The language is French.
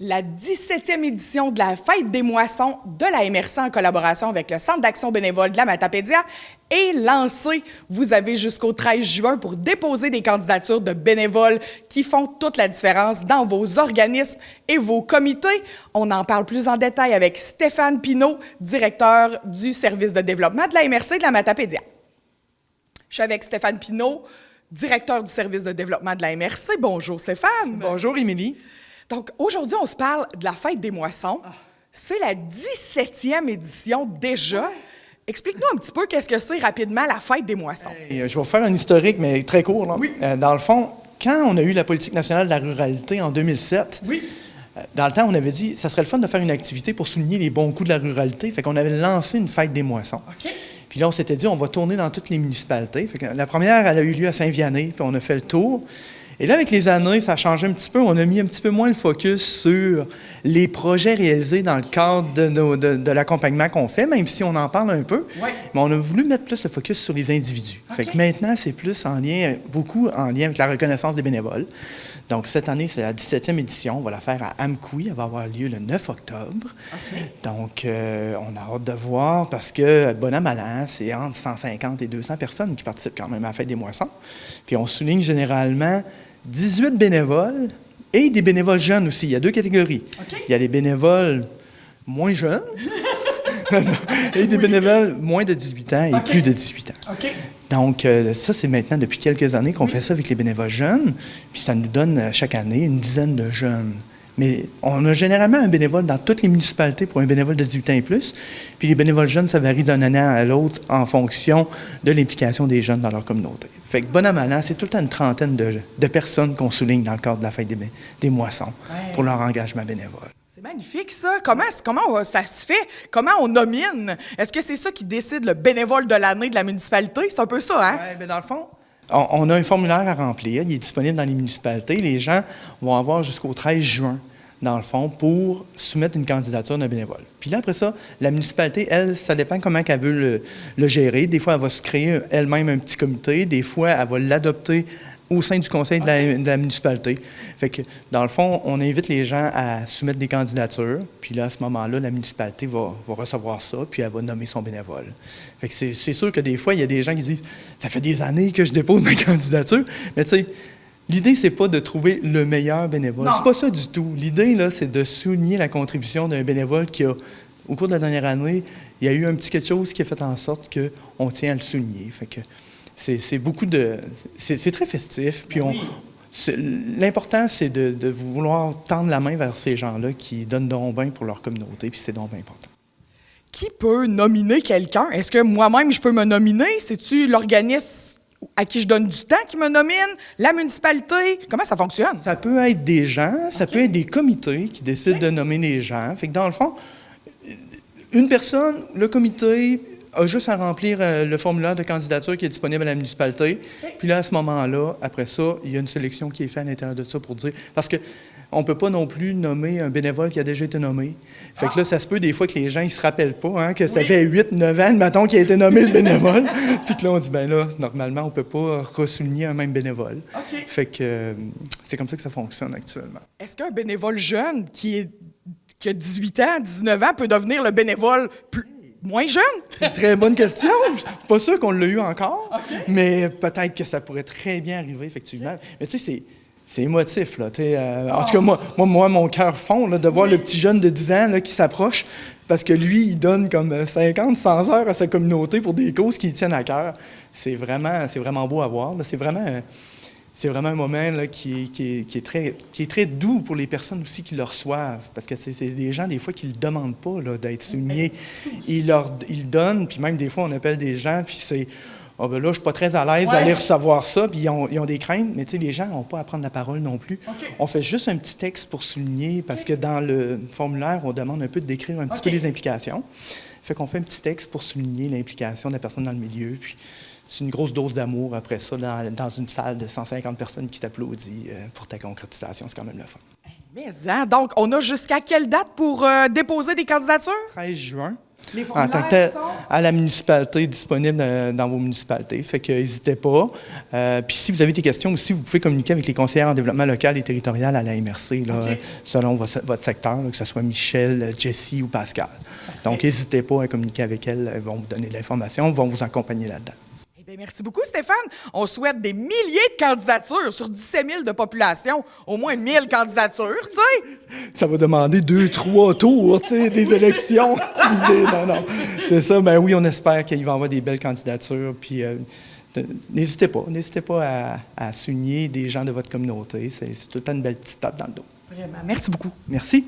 La 17e édition de la Fête des moissons de la MRC en collaboration avec le Centre d'action bénévole de la Matapédia est lancée. Vous avez jusqu'au 13 juin pour déposer des candidatures de bénévoles qui font toute la différence dans vos organismes et vos comités. On en parle plus en détail avec Stéphane Pinault, directeur du service de développement de la MRC de la Matapédia. Je suis avec Stéphane Pinault, directeur du service de développement de la MRC. Bonjour Stéphane. Bonjour Émilie. Donc aujourd'hui, on se parle de la Fête des moissons. C'est la 17e édition déjà. Ouais. Explique-nous un petit peu qu'est-ce que c'est rapidement la Fête des moissons. Je vais vous faire un historique, mais très court. Là. Oui. Dans le fond, quand on a eu la politique nationale de la ruralité en 2007, oui. Dans le temps, on avait dit que ça serait le fun de faire une activité pour souligner les bons coups de la ruralité. Fait qu'on avait lancé une Fête des moissons. OK. Puis là, on s'était dit, on va tourner dans toutes les municipalités. Fait que la première, elle a eu lieu à Saint-Vianney, puis on a fait le tour. Et là, avec les années, ça a changé un petit peu. On a mis un petit peu moins le focus sur les projets réalisés dans le cadre de l'accompagnement qu'on fait, même si on en parle un peu. Oui. Mais on a voulu mettre plus le focus sur les individus. Okay. Fait que maintenant, c'est plus beaucoup en lien avec la reconnaissance des bénévoles. Donc, cette année, c'est la 17e édition. On va la faire à Amkoui. Elle va avoir lieu le 9 octobre. Okay. Donc, on a hâte de voir parce que, bon an, mal an, c'est entre 150 et 200 personnes qui participent quand même à la Fête des moissons. Puis, on souligne généralement 18 bénévoles et des bénévoles jeunes aussi. Il y a deux catégories. Okay. Il y a les bénévoles moins jeunes et des bénévoles moins de 18 ans et plus de 18 ans. Okay. Donc, ça, c'est maintenant depuis quelques années qu'on fait ça avec les bénévoles jeunes. Puis ça nous donne chaque année une dizaine de jeunes. Mais on a généralement un bénévole dans toutes les municipalités pour un bénévole de 18 ans et plus. Puis les bénévoles jeunes, ça varie d'un année à l'autre en fonction de l'implication des jeunes dans leur communauté. Fait que bon an, mal an, c'est tout le temps une trentaine de personnes qu'on souligne dans le cadre de la Fête des moissons pour leur engagement bénévole. C'est magnifique, ça. Comment ça se fait? Comment on nomine? Est-ce que c'est ça qui décide le bénévole de l'année de la municipalité? C'est un peu ça, hein? Oui, bien dans le fond, on a un formulaire à remplir. Il est disponible dans les municipalités. Les gens vont avoir jusqu'au 13 juin, dans le fond, pour soumettre une candidature d'un bénévole. Puis là, après ça, la municipalité, elle, ça dépend comment elle veut le gérer. Des fois, elle va se créer elle-même un petit comité. Des fois, elle va l'adopter au sein du conseil de la municipalité. Fait que, dans le fond, on invite les gens à soumettre des candidatures, puis là, à ce moment-là, la municipalité va recevoir ça, puis elle va nommer son bénévole. Fait que c'est sûr que des fois, il y a des gens qui disent « Ça fait des années que je dépose ma candidature », mais tu sais, l'idée, c'est pas de trouver le meilleur bénévole. C'est pas ça du tout. L'idée, là, c'est de souligner la contribution d'un bénévole qui a, au cours de la dernière année, il y a eu un petit quelque chose qui a fait en sorte qu'on tient à le souligner. Fait que c'est beaucoup de... C'est très festif, puis l'important, c'est de vouloir tendre la main vers ces gens-là qui donnent donc bien pour leur communauté, puis c'est donc bien important. Qui peut nominer quelqu'un? Est-ce que moi-même, je peux me nominer? C'est-tu l'organisme à qui je donne du temps qui me nomine? La municipalité? Comment ça fonctionne? Ça peut être des gens, ça peut être des comités qui décident de nommer les gens. Fait que dans le fond, une personne, le comité a juste à remplir le formulaire de candidature qui est disponible à la municipalité. Puis là, à ce moment-là, après ça, il y a une sélection qui est faite à l'intérieur de ça pour dire... Parce qu'on ne peut pas non plus nommer un bénévole qui a déjà été nommé. Fait que là, ça se peut des fois que les gens ne se rappellent pas, que ça fait 8-9 ans, mettons, qu'il a été nommé le bénévole. Puis que là, on dit, bien là, normalement, on ne peut pas ressouligner un même bénévole. Okay. Fait que c'est comme ça que ça fonctionne actuellement. Est-ce qu'un bénévole jeune qui a 18 ans, 19 ans, peut devenir le bénévole moins jeune? C'est une très bonne question. Je suis pas sûr qu'on l'a eu encore, mais peut-être que ça pourrait très bien arriver, effectivement. Mais tu sais, c'est émotif, là. En tout cas, moi, mon cœur fond là, de voir le petit jeune de 10 ans là, qui s'approche, parce que lui, il donne comme 50, 100 heures à sa communauté pour des causes qui lui tiennent à cœur. C'est vraiment beau à voir. Là. C'est vraiment un moment là, qui est très doux pour les personnes aussi qui le reçoivent. Parce que c'est des gens, des fois, qui ne le demandent pas là, d'être soulignés. Ils le donnent, puis même des fois, on appelle des gens, puis c'est « Ah ben là, je ne suis pas très à l'aise d'aller recevoir ça », puis ils ont des craintes, mais tu sais, les gens n'ont pas à prendre la parole non plus. On fait juste un petit texte pour souligner, parce que dans le formulaire, on demande un peu de décrire un petit peu les implications. Fait qu'on fait un petit texte pour souligner l'implication de la personne dans le milieu, puis c'est une grosse dose d'amour après ça, dans une salle de 150 personnes qui t'applaudissent pour ta concrétisation. C'est quand même le fun. Mais donc, on a jusqu'à quelle date pour déposer des candidatures? 13 juin Les en tant que formulaires tel, sont... à la municipalité, disponible dans vos municipalités. Fait que n'hésitez pas. Puis si vous avez des questions aussi, vous pouvez communiquer avec les conseillères en développement local et territorial à la MRC, là, OK. selon votre secteur, là, que ce soit Michel, Jessie ou Pascal. Donc, n'hésitez pas à communiquer avec elles. Elles vont vous donner de l'information, vont vous accompagner là-dedans. Eh bien, merci beaucoup, Stéphane. On souhaite des milliers de candidatures sur 17 000 de population. Au moins 1 000 candidatures, tu sais. Ça va demander 2-3 tours, tu sais, des élections. Non. C'est ça. Ben oui, on espère qu'il va y avoir des belles candidatures. Puis n'hésitez pas à souligner des gens de votre communauté. C'est tout le temps une belle petite tape dans le dos. Vraiment, merci beaucoup. Merci.